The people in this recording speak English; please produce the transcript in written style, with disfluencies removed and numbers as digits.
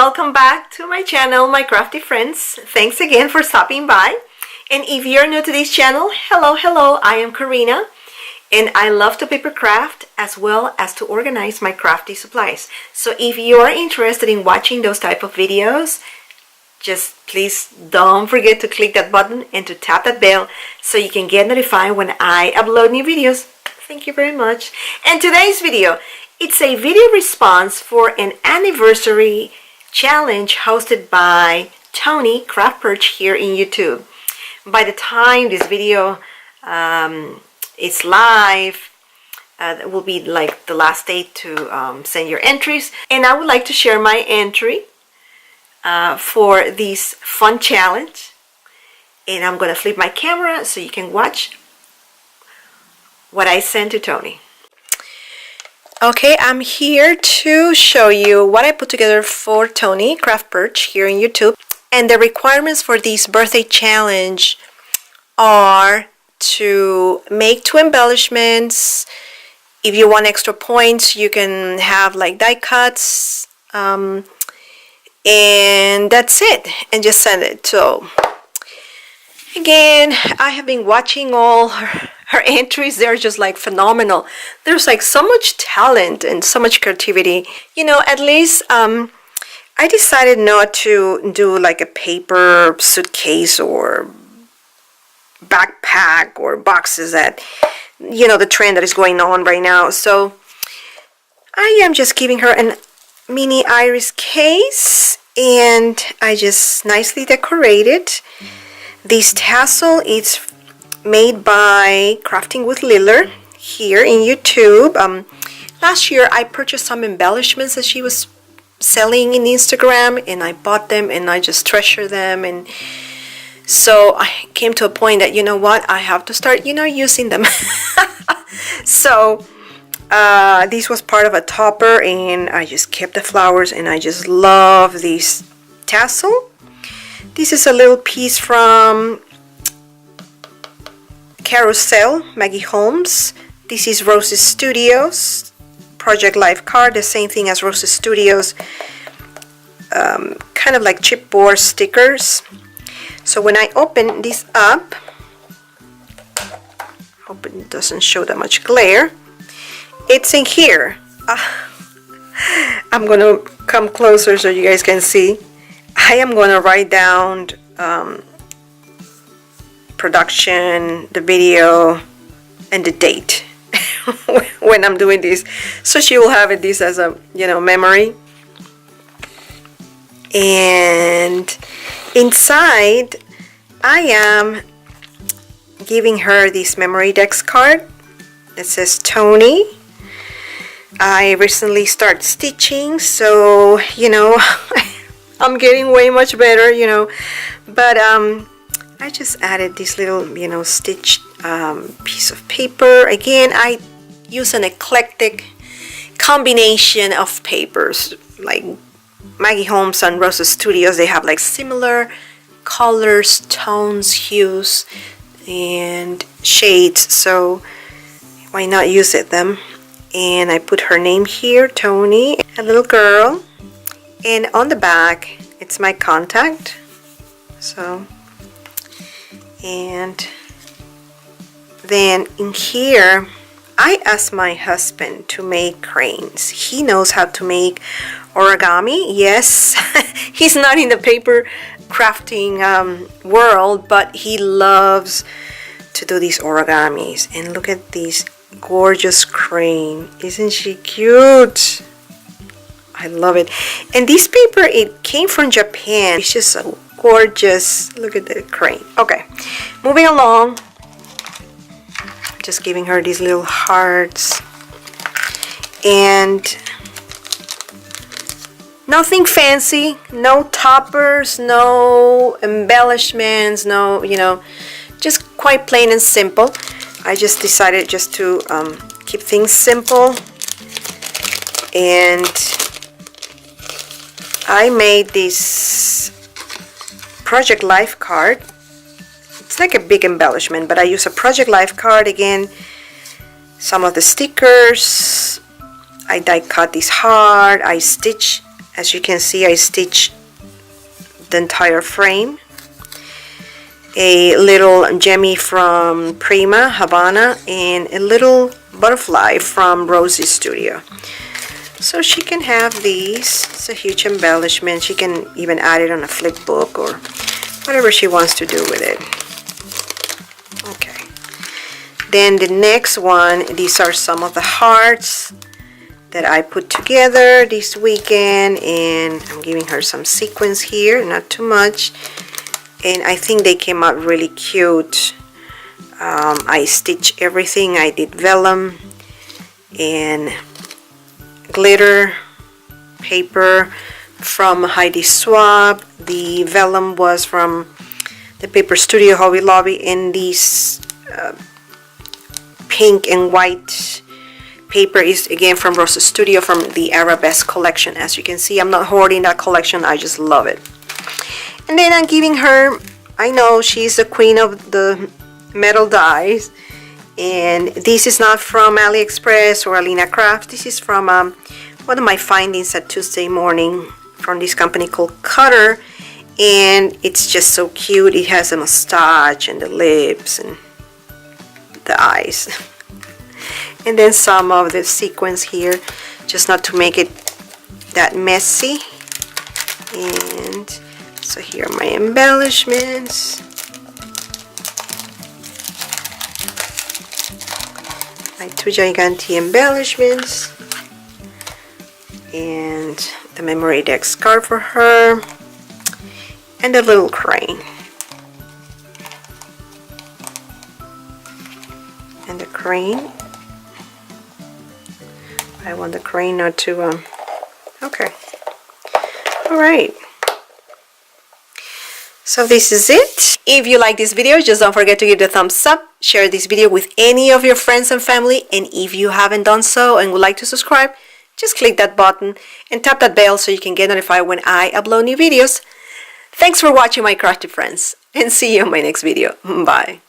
welcome back to my channel, my crafty friends. Thanks again for stopping by. And if you're new to this channel, hello, I am Karina, and I love to paper craft as well as to organize my crafty supplies. So if you're interested in watching those type of videos, just please don't forget to click that button and to tap that bell so you can get notified when I upload new videos. Thank you very much. And today's video, it's a video response for an anniversary challenge hosted by Tony Craftpurge here in YouTube. By the time this video is live, it will be like the last day to send your entries. And I would like to share my entry for this fun challenge. And I'm going to flip my camera so you can watch what I sent to Tony. Okay, I'm here to show you what I put together for Tony Craftpurge here in YouTube. And the requirements for this birthday challenge are to make 2 embellishments. If you want extra points, you can have like die cuts. And that's it. And just send it. So, again, I have been watching all her entries. They're just like phenomenal. There's like so much talent and so much creativity. You know, at least I decided not to do like a paper suitcase or backpack or boxes that, you know, the trend that is going on right now. So I am just giving her a mini iris case, and I just nicely decorated. This tassel is made by Crafting with Liller here in YouTube. Last year I purchased some embellishments that she was selling in Instagram, and I bought them and I just treasure them. And so I came to a point that, you know what, I have to start, you know, using them. So this was part of a topper, and I just kept the flowers, and I just love this tassel. This is a little piece from Carousel, Maggie Holmes. This is Rose's Studios Project Life card, the same thing as Rose's Studios, kind of like chipboard stickers. So when I open this up, hope it doesn't show that much glare, it's in here. I'm gonna come closer so you guys can see. I am gonna write down production, the video, and the date when I'm doing this, so she will have this as a, you know, memory. And inside I am giving her this memory dex card that says Tony. I recently started stitching, so, you know, I'm getting way much better, you know, but I just added this little, you know, stitched piece of paper. Again, I use an eclectic combination of papers, like Maggie Holmes and Rose's Studios. They have like similar colors, tones, hues, and shades, so why not use them? And I put her name here, Tony, a little girl, and on the back it's my contact. So, and then in here I asked my husband to make cranes. He knows how to make origami. Yes, he's not in the paper crafting world, but he loves to do these origamis. And look at this gorgeous crane. Isn't she cute? I love it. And this paper, it came from Japan. It's just so gorgeous. Look at the crane. Okay, moving along. Just giving her these little hearts, and nothing fancy, no toppers, no embellishments, no, you know, just quite plain and simple. I just decided just to keep things simple, and I made this Project Life card. It's like a big embellishment, but I use a Project Life card. Again, some of the stickers, I die cut this hard, I stitch As you can see, I stitched the entire frame. A little Gemmy from Prima Havana, and a little butterfly from Rosie's Studio. So she can have these. It's a huge embellishment. She can even add it on a flip book or whatever she wants to do with it. Okay. Then the next one, these are some of the hearts that I put together this weekend, and I'm giving her some sequins here, not too much. And I think they came out really cute. I stitched everything. I did vellum and glitter paper from Heidi Swab. The vellum was from the Paper Studio Hobby Lobby, and these pink and white paper is again from Rosa Studio, from the Arabesque collection. As you can see, I'm not hoarding that collection. I just love it. And then I'm giving her, I know she's the queen of the metal dies, and this is not from AliExpress or Alina Craft. This is from one of my findings at Tuesday morning from this company called Cutter, and it's just so cute. It has a mustache and the lips and the eyes. And then some of the sequins here, just not to make it that messy. And so here are my embellishments. My two Giganti embellishments. And the memory deck scarf for her. And a little crane. And the crane. I want the crane not to, okay. Alright. So this is it. If you like this video, just don't forget to give it a thumbs up. Share this video with any of your friends and family. And if you haven't done so and would like to subscribe, just click that button and tap that bell so you can get notified when I upload new videos. Thanks for watching, my crafty friends, and see you in my next video. Bye.